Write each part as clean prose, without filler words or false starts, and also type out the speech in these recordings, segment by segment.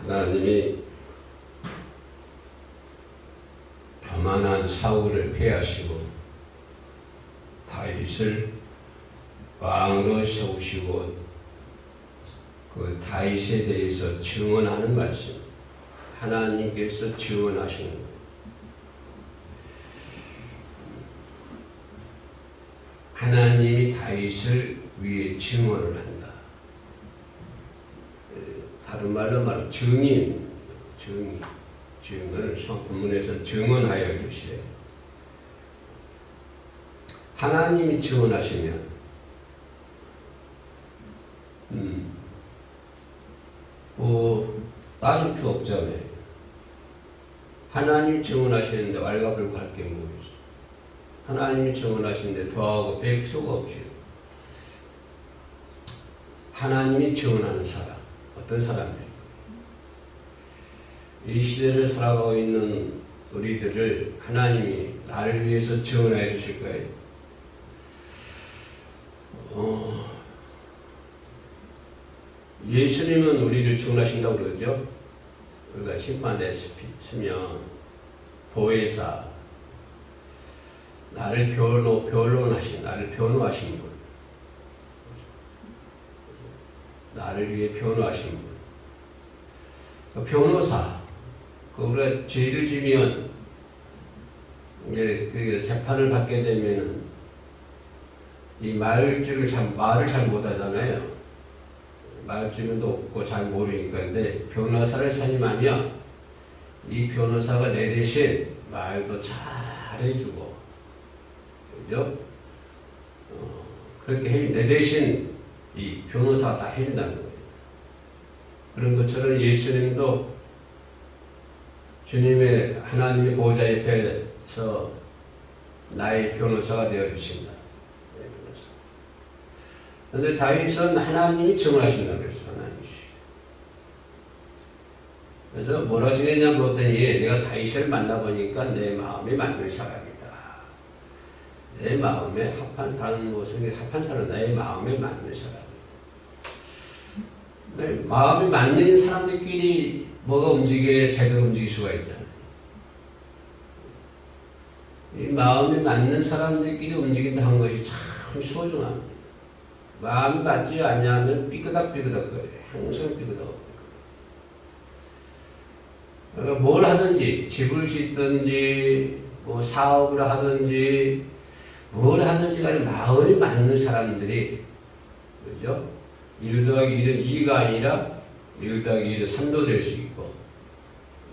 하나님이 교만한 사울을 패하시고 다윗을 왕으로 세우시고 그 다윗에 대해서 증언하는 말씀, 하나님께서 증언하시는 거예요. 하나님이 다윗을 위해 증언을 한다. 다른 말로 말하면 증언을 본문에서 증언하여 주시래. 하나님이 증언하시면 따질 필요 없잖아요. 하나님이 증언하시는데 왈가불가할 게 뭐 있어? 하나님이 증언하시는데 더하고 뺄 필요가 없지. 하나님이 증언하는 사람, 어떤 사람들이? 이 시대를 살아가고 있는 우리들을 하나님이 나를 위해서 증언해 주실 거예요. 예수님은 우리를 증언하신다고 그러죠. 우리가 심판됐으면 보혜사, 나를 변호하신 분, 나를 위해 변호하신 분, 그 변호사, 우리가 죄를 지면 이제 그 재판을 받게 되면은 이 말을 잘 못하잖아요. 말주변도 없고 잘 모르니까. 근데 변호사를 선임하면 이 변호사가 내 대신 말도 잘 해주고, 그죠? 그렇게 내 대신 이 변호사가 다 해준다는 거예요. 그런 것처럼 예수님도 주님의 하나님의 보좌 옆에서 나의 변호사가 되어 주신다. 그런데 다윗은 하나님이 증언하신다고 그랬어. 그래서 뭐라 지냈냐 물었더니 내가 다윗을 만나보니까 내 마음에 맞는 사람이다. 내 마음에 합한 사람, 내 마음에 맞는 사람이다. 마음에 맞는 사람들끼리 뭐가 움직여야 제대로 움직일 수가 있잖아요. 이 마음에 맞는 사람들끼리 움직인다는 것이 참 소중합니다. 마음이 맞지 않냐면 삐그덕거려요. 항상 삐그덕. 그러니까 뭘 하든지, 집을 짓든지, 뭐 사업을 하든지, 뭘 하든지 간에 마음이 맞는 사람들이, 그죠? 1 더하기 1은 2가 아니라 1 더하기 1은 3도 될 수 있고,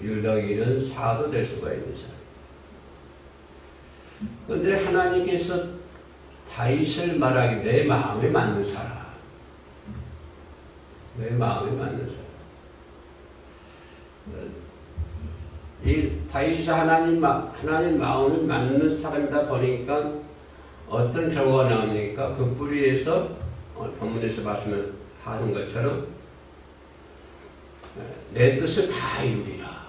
1 더하기 1은 4도 될 수가 있는 사람. 그런데 하나님께서 다윗을 말하기 내 마음에 맞는 사람, 내 마음에 맞는 사람. 이 다윗이 하나님 마음에 맞는 사람이다 보니까 어떤 결과가 나옵니까? 그 뿌리에서 본문에서 말씀하는 것처럼 내 뜻을 다 이루리라.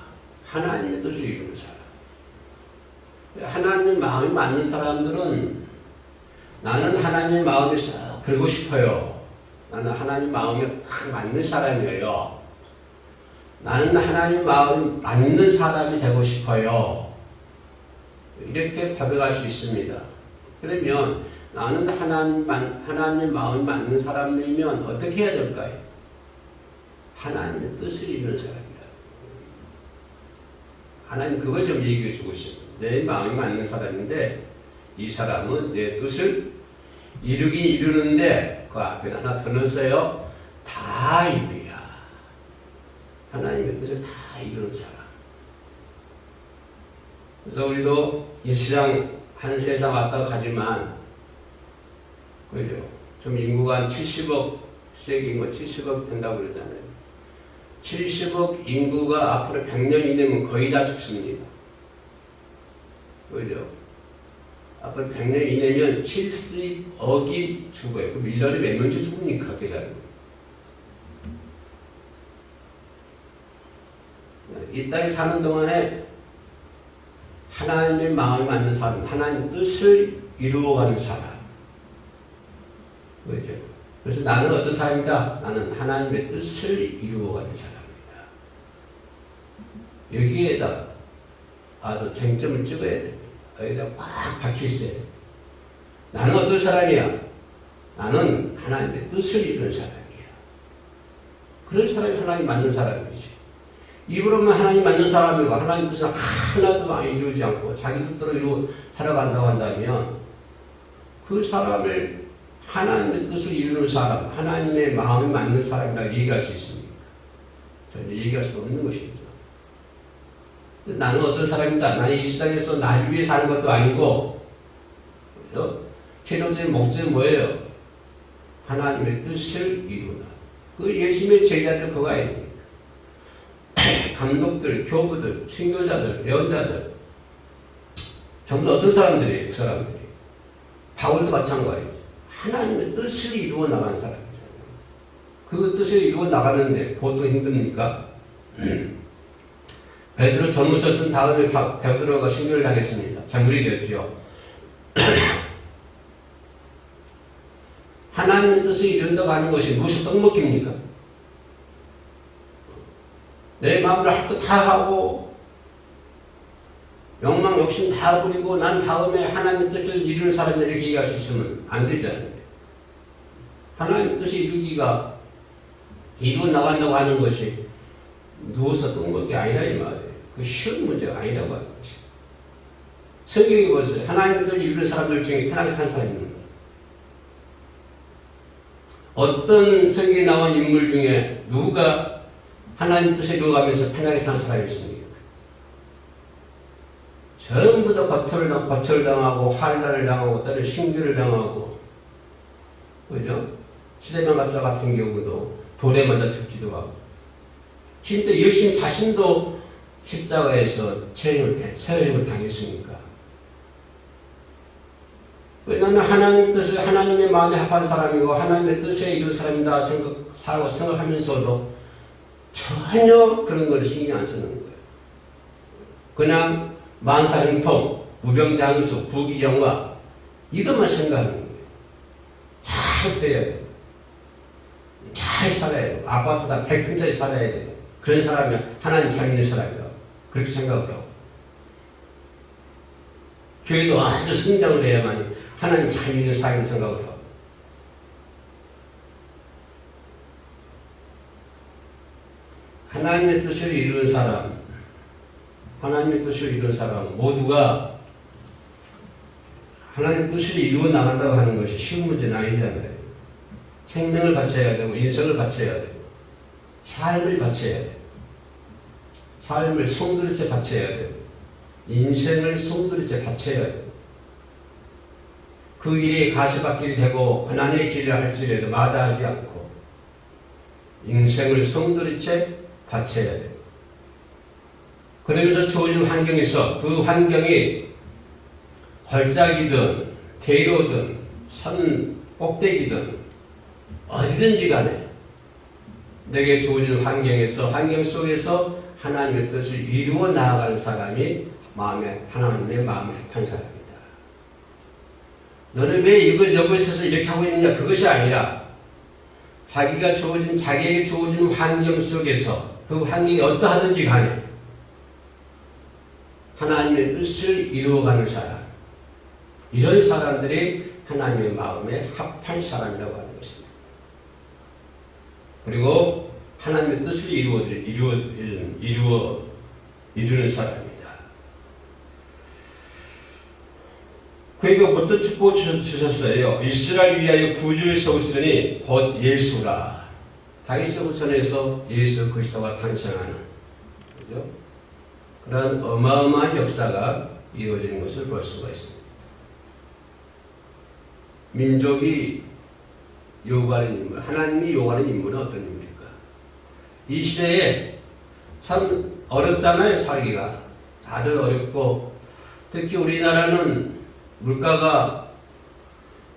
하나님의 뜻을 이루는 사람. 하나님의 마음에 맞는 사람들은 나는 하나님의 마음에 쏙 들고 싶어요. 나는 하나님 마음에 딱 맞는 사람이에요. 나는 하나님 마음에 맞는 사람이 되고 싶어요. 이렇게 고백할 수 있습니다. 그러면 나는 하나님 마음에 맞는 사람이면 어떻게 해야 될까요? 하나님의 뜻을 이루는 사람이다. 하나님 그걸 좀 얘기해 주고 있습니다. 내 마음에 맞는 사람인데 이 사람은 내 뜻을 이루긴 이루는데 그 앞에 하나 더 넣었어요. 다 이루리라. 하나님의 뜻을 다 이루는 사람. 그래서 우리도 이 세상 한 세상 왔다 가지만, 그죠? 좀 인구가 한 70억, 세계 인구 70억 된다고 그러잖아요. 70억 인구가 앞으로 100년 이내면 거의 다 죽습니다. 그죠? 앞으로 100년 이내면 70억이 죽어요. 그럼 1년에 몇 명씩 죽습니까? 계산은. 이 땅에 사는 동안에 하나님의 마음에 맞는 사람, 하나님 뜻을 이루어가는 사람. 그렇죠? 그래서 나는 어떤 사람이다? 나는 하나님의 뜻을 이루어가는 사람이다. 여기에다 아주 쟁점을 찍어야 됩니다. 여기다 꽉 박혀 있어요. 나는 어떤 사람이야? 나는 하나님의 뜻을 이루는 사람이야. 그런 사람이 하나님 맞는 사람이지. 입으로만 하나님 맞는 사람이고 하나님 뜻을 하나도 이루지 않고 자기 뜻대로 이루고 살아간다고 한다면 그 사람을 하나님의 뜻을 이루는 사람, 하나님의 마음에 맞는 사람이라고 얘기할 수 있습니까? 전혀 얘기할 수 없는 것이죠. 나는 어떤 사람이다. 나는 이 세상에서 나를 위해 사는 것도 아니고, 최종적인 목적은 뭐예요? 하나님의 뜻을 이루다. 그 예수님의 제자들 그거 아닙니까? 감독들, 교부들, 신교자들, 예언자들, 전부 어떤 사람들이에요? 그 사람들이. 바울도 마찬가지죠. 하나님의 뜻을 이루어 나가는 사람이잖아요. 그 뜻을 이루어 나가는데 보통 힘듭니까? 베드로 전문서 쓴 다음에 베드로가 신교를 당했습니다. 재물이 됐죠. 하나님의 뜻을 이룬다고 하는 것이 무엇이 떡먹기입니까? 내 마음으로 할 것 다 하고 욕망 욕심 다 부리고 난 다음에 하나님의 뜻을 이루는 사람들이 이렇게 얘기할 수 있으면 안 되잖아요. 하나님의 뜻을 이루어 나간다고 하는 것이 누워서 떡먹기 아니라 이 말이에요. 그 쉬운 문제가 아니라고 하는 것이에요. 성경에 보세요. 하나님의 뜻을 이루는 사람들 중에 편하게 사는 사람이 있는 거예요. 어떤 성경에 나온 인물 중에 누가 하나님 뜻을 이루어가면서 편하게 사는 사람이 있습니까? 전부 다 거철을 당하고 환난을 당하고 때는 신규를 당하고 그죠? 시대만 가스라 같은 경우도 돌에 맞아 죽기도 하고 진짜 열심 자신도 십자가에서 체형을 당했으니까. 왜냐하면 하나님의 뜻을 하나님의 마음에 합한 사람이고 하나님의 뜻에 이룬 사람이다 생각하면서도 전혀 그런 걸 신경 안 쓰는 거예요. 그냥 만사형통, 무병장수, 부귀영화 이것만 생각하는 거예요. 잘 돼야 돼요. 잘 살아야 돼요. 아파트다 100평짜리 살아야 돼요. 그런 사람이 하나님 잘 믿는 사람이라고 그렇게 생각을 하고 교회도 아주 성장을 해야만 하나님 잘 믿는 사람이라고 생각을 하고 하나님의 뜻을 이루는 사람, 하나님의 뜻을 이루는 사람 모두가 하나님의 뜻을 이루어 나간다고 하는 것이 쉬운 문제는 아니잖아요. 생명을 바쳐야 되고 인생을 바쳐야 되고 삶을 바쳐야 되고 삶을 송두리째 바쳐야 되고 인생을 송두리째 바쳐야 되고 그 길이 가시밭길이 되고 고난의 길을 할지라도 마다하지 않고 인생을 송두리째 바쳐야 돼요. 그러면서 주어진 환경에서 그 환경이 걸작이든 대로든 산 꼭대기든 어디든지 간에 내게 주어진 환경에서 환경 속에서 하나님의 뜻을 이루어 나아가는 사람이 하나님의 마음에 합한 사람이다. 너는 왜 여기서 이렇게 하고 있느냐? 그것이 아니라 자기에게 주어진 환경 속에서 그 환경이 어떠하든지 간에 하나님의 뜻을 이루어가는 사람, 이런 사람들이 하나님의 마음에 합한 사람이라고 하는 것입니다. 그리고 하나님의 뜻을 이루는 사람입니다. 그에게 어떤 축복을 주셨어요? 이스라엘 위하여 구주를 세웠으니 곧 예수라. 다윗의 후손에서 예수 그리스도가 탄생하는 그죠? 그런 어마어마한 역사가 이루어지는 것을 볼 수가 있습니다. 민족이 요구하는 인물, 하나님이 요구하는 인물은 어떤 인물일까? 이 시대에 참 어렵잖아요. 살기가 다들 어렵고 특히 우리나라는 물가가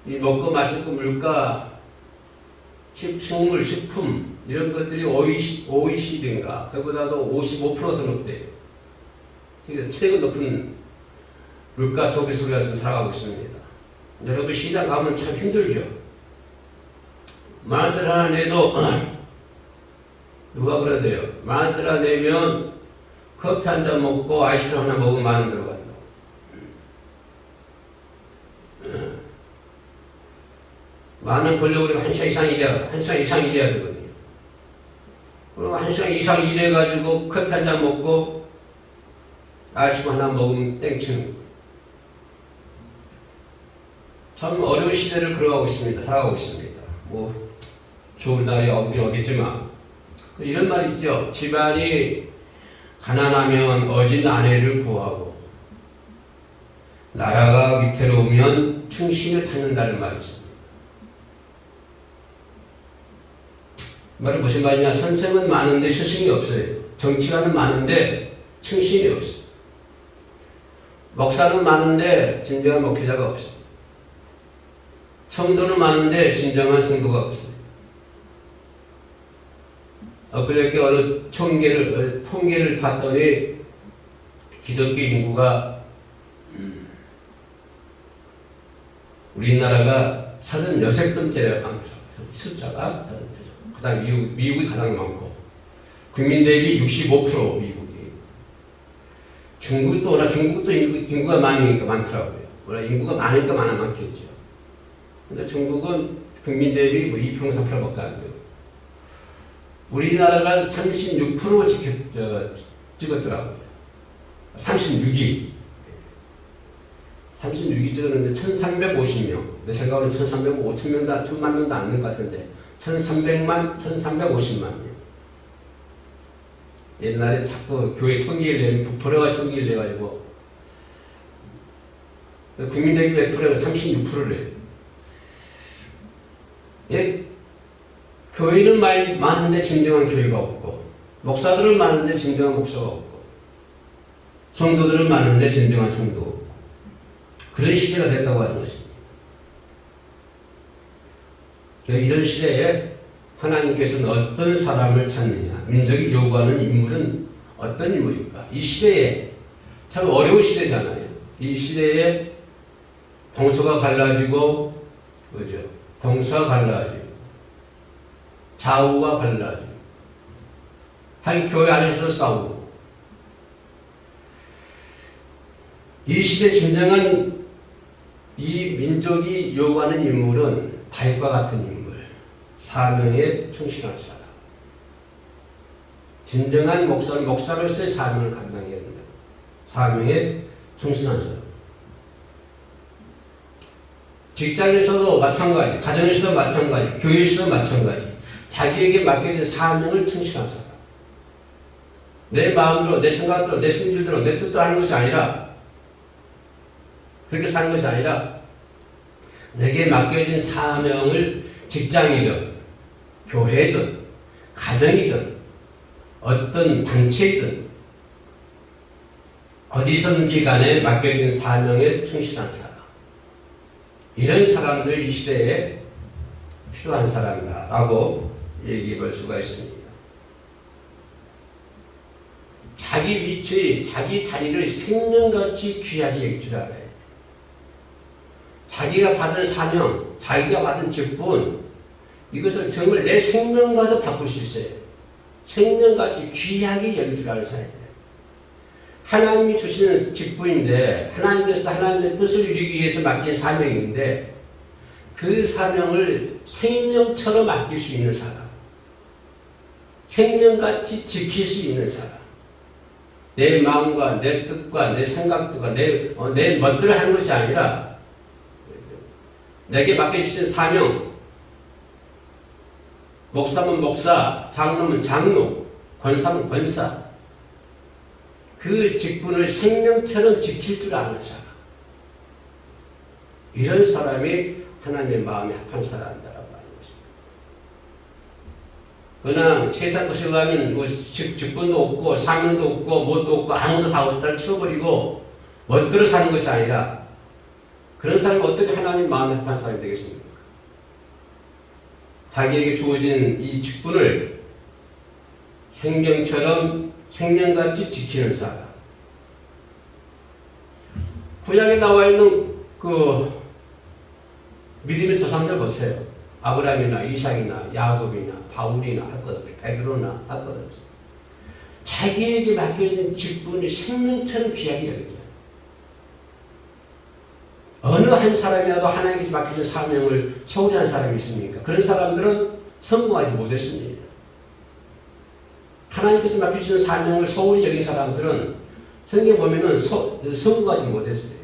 먹고 마실 거 물가 식물, 식품 이런 것들이 OECD인가 그보다도 55%더 높대요. 최고 높은 물가 속에서 우리가 지금 살아가고 있습니다. 여러분 시장 가면 참 힘들죠. 만원짜리 하나 내도 누가 그러대요. 만원짜리 하나 내면 커피 한 잔 먹고 아이스크림 하나 먹으면 10,000원 들어간다. 많은 권력으로 1시간 이상 일해야, 1시간 이상 일해야 되거든요. 그럼 1시간 이상 일해가지고 커피 한 잔 먹고 아이스크림 하나 먹으면 땡치는 거예요. 참 어려운 시대를 살아가고 있습니다. 뭐, 좋은 날이 없긴 없겠지만, 이런 말 있죠. 집안이 가난하면 어진 아내를 구하고, 나라가 위태로우면 충신을 찾는다는 말이 있습니다. 말은 무슨 말이냐? 선생은 많은데 스승이 없어요. 정치가는 많은데 충신이 없어요. 목사는 많은데 진정한 목회자가 없어요. 성도는 많은데 진정한 성도가 없어요. 엊그저께 어느 통계를 봤더니 기독교 인구가 우리나라가 36번째라 많더라고요. 숫자가 36번째. 가장 미국이 가장 많고 국민 대비 65% 미국이. 중국도 인구가 많으니까 많더라고요. 원래 인구가 많으니까 많겠죠. 근데 중국은 국민 대비 2% 3%밖에 안 돼요. 우리나라가 36% 찍었더라고요. 36위 찍었는데 1,350명. 내 생각으로는 1,350명, 1,000만 명도 안 될 것 같은데 1,300만, 1,350만 명. 옛날에 자꾸 교회 통계를 북토레가 통계를 내가지고 국민 대비 몇 프로가 36%래요. 예, 교회는 많은데 진정한 교회가 없고, 목사들은 많은데 진정한 목사가 없고, 성도들은 많은데 진정한 성도가 없고, 그런 시대가 됐다고 하는 것입니다. 이런 시대에 하나님께서는 어떤 사람을 찾느냐, 민족이 요구하는 인물은 어떤 인물일까? 이 시대에 참 어려운 시대잖아요. 이 시대에 동서가 갈라지고, 그죠? 동서가 갈라지고, 좌우가 갈라지고, 한 교회 안에서도 싸우고, 이 시대 진정한 이 민족이 요구하는 인물은 다윗과 같은 인물, 사명에 충실한 사람. 진정한 목사로서의 사명을 감당해야 된다. 사명에 충실한 사람. 직장에서도 마찬가지, 가정에서도 마찬가지, 교회에서도 마찬가지. 자기에게 맡겨진 사명을 충실한 사람. 내 마음대로, 내 생각대로, 내 성질대로, 내 뜻대로 하는 것이 아니라, 그렇게 사는 것이 아니라, 내게 맡겨진 사명을 직장이든, 교회든, 가정이든, 어떤 단체이든, 어디선지 간에 맡겨진 사명에 충실한 사람. 이런 사람들 이 시대에 필요한 사람이다 라고 얘기해 볼 수가 있습니다. 자기 위치, 자기 자리를 생명같이 귀하게 여길 줄 알아요. 자기가 받은 사명, 자기가 받은 직분, 이것을 정말 내 생명과도 바꿀 수 있어요. 생명같이 귀하게 여길 줄 아는 사람이에요. 하나님이 주시는 직분인데, 하나님께서 하나님의 뜻을 이루기 위해서 맡긴 사명인데, 그 사명을 생명처럼 맡길 수 있는 사람, 생명같이 지킬 수 있는 사람, 내 마음과 내 뜻과 내 생각과 내 멋대로 하는 것이 아니라, 내게 맡겨주신 사명, 목사면 목사, 장로면 장로, 권사면 권사, 그 직분을 생명처럼 지킬 줄 아는 사람. 이런 사람이 하나님의 마음에 합한 사람이라고 하는 것입니다. 그냥 세상 것에 가면 뭐 직분도 없고, 사명도 없고, 뭣도 없고, 아무도 다 없을 때 치워버리고, 멋대로 사는 것이 아니라, 그런 사람이 어떻게 하나님 마음에 합한 사람이 되겠습니까? 자기에게 주어진 이 직분을 생명처럼 생명같이 지키는 사람. 구약에 나와 있는 그 믿음의 조상들 보세요. 아브라함이나 이삭이나 야곱이나 바울이나 할 것 없어요. 베드로나 할 것 없어요. 자기에게 맡겨진 직분이 생명처럼 귀하게 여겨져요. 어느 한 사람이라도 하나님께서 맡겨진 사명을 소홀히 한 사람이 있습니까? 그런 사람들은 성공하지 못했습니다. 하나님께서 맡겨주신 사명을 소홀히 여긴 사람들은 성경 보면은 성공하지 못했어요.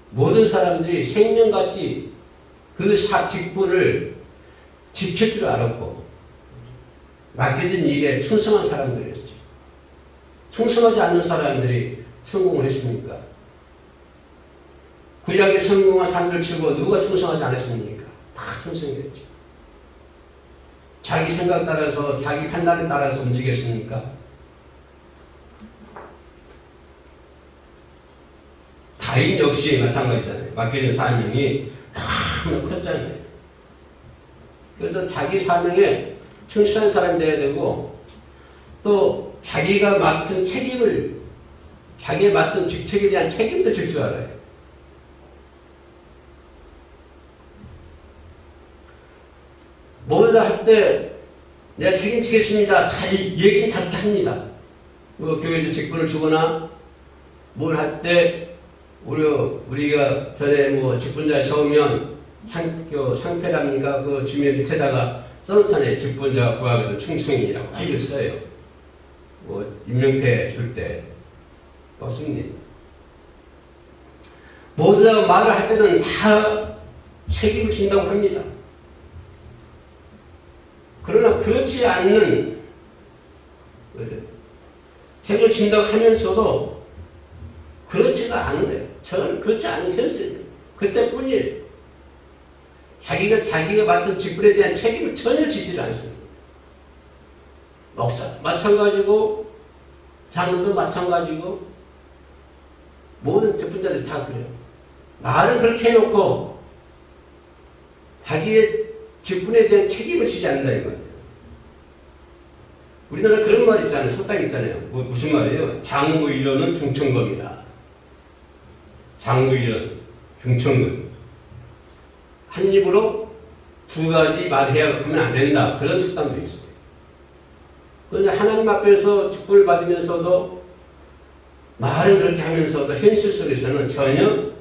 모든 사람들이 생명같이 그 직분을 지킬 줄 알았고 맡겨진 일에 충성한 사람들이었죠. 충성하지 않는 사람들이 성공을 했습니까? 구약의 성공한 사람들 치고 누가 충성하지 않았습니까? 다 충성했죠. 자기 생각 따라서 자기 판단에 따라서 움직였습니까? 다윗 역시 마찬가지잖아요. 맡겨진 사명이 너무 컸잖아요. 그래서 자기 사명에 충실한 사람이 되어야 되고 또 자기가 맡은 책임을 자기가 맡은 직책에 대한 책임도 질 줄 알아요. 뭐다 할 때 내가 책임지겠습니다. 다 얘기는 다 합니다. 교회에서 직분을 주거나 뭘 할 때 우리가 전에 직분자에 서우면 상패랍니까? 그 주변 밑에다가 써놓잖아요. 직분자가 구하기서 충성인이라고 이걸 써요. 임명패 줄 때 없습니다. 모두 다 말을 할 때는 다 책임을 진다고 합니다. 그러나 그렇지 않는 책임을 진다고 하면서도 그렇지가 않으래요. 저는 그렇지 않은 현실이에요. 그때뿐이에요. 자기가 맡은 직분에 대한 책임을 전혀 지지 않습니다. 목사 마찬가지고 장로도 마찬가지고 모든 직분자들이 다 그래요. 말은 그렇게 해놓고 자기의 직분에 대한 책임을 지지 않는다 이거예요. 우리나라 그런 말 있잖아요. 속담 있잖아요. 무슨 말이에요? 장무일론은 중천검이다. 장무일론, 중천검. 한 입으로 두 가지 말해야 하면 안 된다. 그런 속담도 있어요. 그런데 하나님 앞에서 직분을 받으면서도 말은 그렇게 하면서도 현실 속에서는 전혀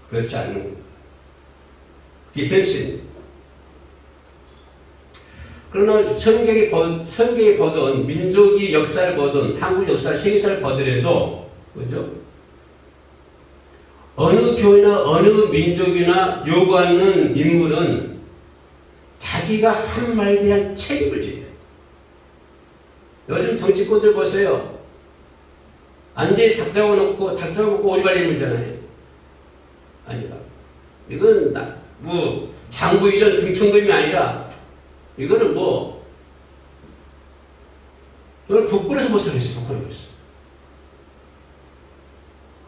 그렇지 않는 겁니다. 그게 현실입니다. 그러나 성경이 보던 민족이 역사를 보던 한국 역사를 세계사를 보더라도 그죠? 어느 교회나 어느 민족이나 요구하는 인물은 자기가 한 말에 대한 책임을 져요. 요즘 정치권들 보세요. 완전히 닭 잡아놓고 오리발 내밀잖아요. 아니다. 이건 장부 이런 중천금이 아니라 이거는 이걸 부끄러워서 못 살겠어. 부끄러워서.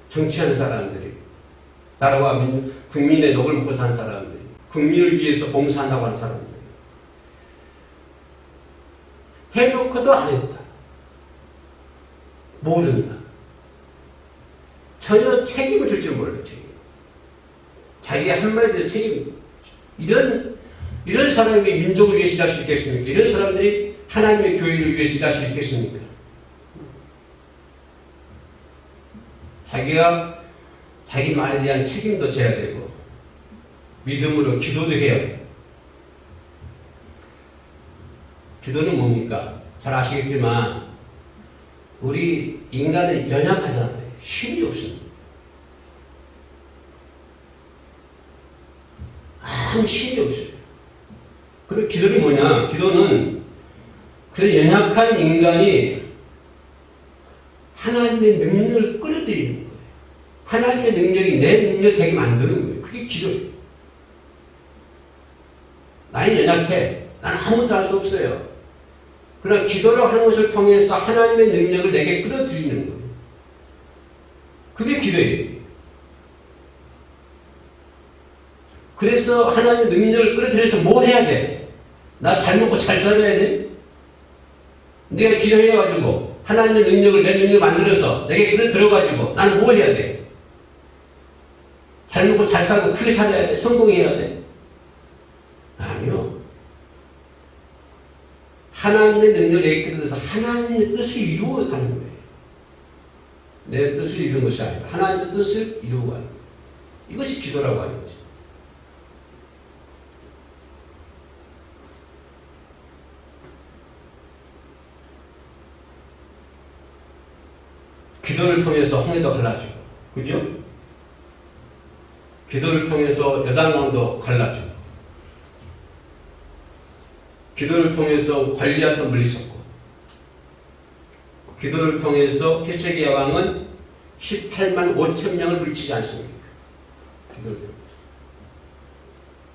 정치하는 사람들이 나라와 국민의 녹을 먹고 사는 사람들이 국민을 위해서 봉사한다고 하는 사람들이 해놓고도 안 했다. 모른다. 전혀 책임을 줄 줄 몰라요. 책임. 자기가 한 말에 대해서 책임. 이런 사람이 민족을 위해서 일할 수 있겠습니까? 이런 사람들이 하나님의 교회를 위해서 일할 수 있겠습니까? 자기 말에 대한 책임도 져야 되고 믿음으로 기도도 해야 돼요. 기도는 뭡니까? 잘 아시겠지만 우리 인간은 연약하잖아요. 힘이 없습니다. 아무 힘이 없어요. 그리고 기도는 뭐냐? 기도는 그 연약한 인간이 하나님의 능력을 끌어들이는 거예요. 하나님의 능력이 내 능력 되게 만드는 거예요. 그게 기도예요. 나는 연약해. 나는 아무것도 할 수 없어요. 그러나 기도를 하는 것을 통해서 하나님의 능력을 내게 끌어들이는 거예요. 그게 기도예요. 그래서 하나님의 능력을 끌어들여서 뭐 해야 돼? 나 잘 먹고 잘 살아야 돼? 내가 기도해가지고 하나님의 능력을 내 능력을 만들어서 내게 끌어들여가지고 나는 뭐 해야 돼? 잘 먹고 잘 살고 크게 살아야 돼? 성공해야 돼? 아니요. 하나님의 능력을 내게 끌어들여서 하나님의 뜻을 이루어 가는 거예요. 내 뜻을 이루는 것이 아니라 하나님의 뜻을 이루어 가는 거예요. 이것이 기도라고 하는 거죠. 기도를 통해서 홍해도 갈라지고, 그죠? 기도를 통해서 여단강도 갈라지고, 기도를 통해서 관리하던 물리쳤고, 기도를 통해서 히스기야 왕은 18만 5천 명을 물리치지 않습니까? 기도를 통해서.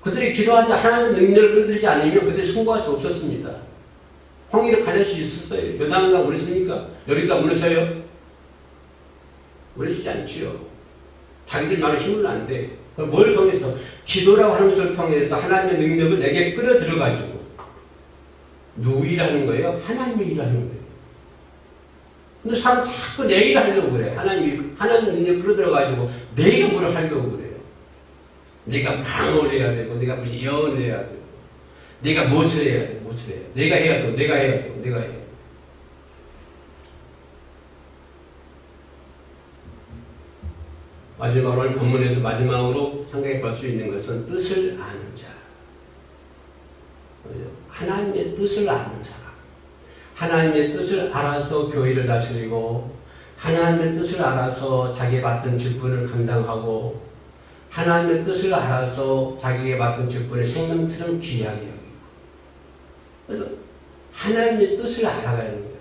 그들이 기도하지 하나님의 능력을 끌어들이지 않으면 그들이 성공할 수 없었습니다. 홍해를 갈릴 수 있었어요. 여단강 무너집니까? 여리가 무너져요? 무너지지 않지요. 자기들만의 힘은 안 돼. 뭘 통해서? 기도라고 하는 것을 통해서 하나님의 능력을 내게 끌어들여가지고 누구 일하는 거예요? 하나님의 일하는 거예요. 근데 사람 자꾸 내 일을 하려고 그래. 하나님 능력 끌어들여가지고 내가 뭘 하려고 그래요. 내가 방언을 해야 되고, 내가 무슨 예언을 해야 되고, 내가 무엇을 해야 되고, 무엇을 해야 되고, 내가 해야 되고, 내가 해야 되고, 내가 해야 되고. 마지막으로 본문에서 마지막으로 생각해 볼 수 있는 것은 뜻을 아는 자. 하나님의 뜻을 아는 사람. 하나님의 뜻을 알아서 교회를 다스리고, 하나님의 뜻을 알아서 자기에 맡은 직분을 감당하고, 하나님의 뜻을 알아서 자기에게 맡은 직분을 생명처럼 귀하게 여기고. 그래서 하나님의 뜻을 알아가는 거예요.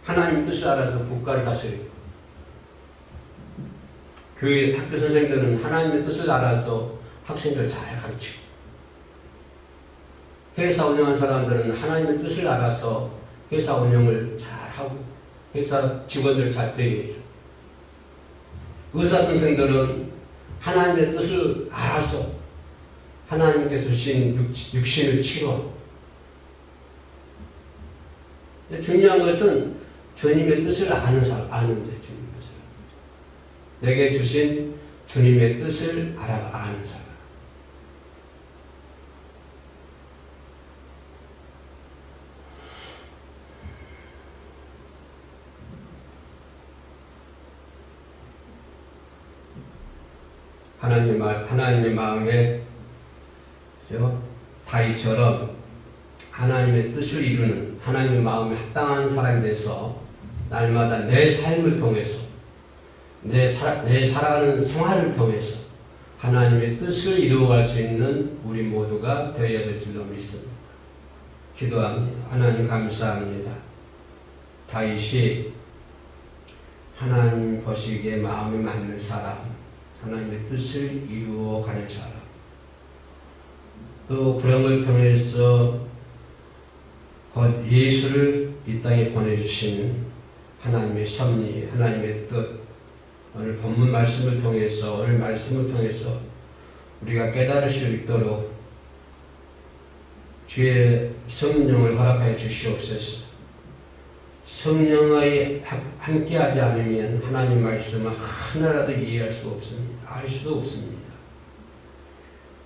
하나님의 뜻을 알아서 국가를 다스리고, 교회 학교 선생님들은 하나님의 뜻을 알아서 학생들 잘 가르치고, 회사 운영하는 사람들은 하나님의 뜻을 알아서 회사 운영을 잘하고, 회사 직원들 잘 대해주고, 의사 선생들은 하나님의 뜻을 알아서 하나님께서 주신 육신을 치료하고. 중요한 것은 주님의 뜻을 아는 사람, 아는 데 주님의 뜻을. 내게 주신 주님의 뜻을 아는 사람. 하나님의 마음에 다윗처럼 하나님의 뜻을 이루는 하나님의 마음에 합당한 사람이 돼서 날마다 내 삶을 통해서 내 살아가는 생활을 통해서 하나님의 뜻을 이루어갈 수 있는 우리 모두가 되어야 될 줄로 믿습니다. 기도합니다. 하나님 감사합니다. 다윗이 하나님 보시기에 마음에 맞는 사람, 하나님의 뜻을 이루어가는 사람, 또 그런 걸 통해서 예수를 이 땅에 보내주신 하나님의 섭리, 하나님의 뜻, 오늘 본문 말씀을 통해서, 오늘 말씀을 통해서 우리가 깨달을 수 있도록 주의 성령을 허락하여 주시옵소서. 성령과 함께하지 않으면 하나님 말씀을 하나라도 이해할 수 없습니다. 알 수도 없습니다.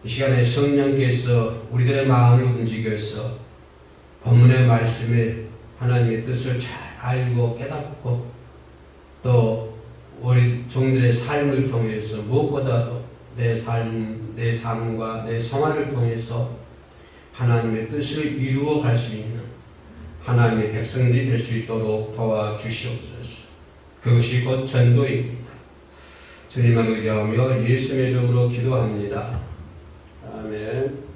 이 시간에 성령께서 우리들의 마음을 움직여서 본문의 말씀에 하나님의 뜻을 잘 알고 깨닫고, 또 우리 종들의 삶을 통해서 무엇보다도 내 삶과 내 생활을 통해서 하나님의 뜻을 이루어 갈 수 있는 하나님의 백성들이 될 수 있도록 도와주시옵소서. 그것이 곧 전도입니다. 주님을 의지하며 예수의 이름으로 기도합니다. 아멘.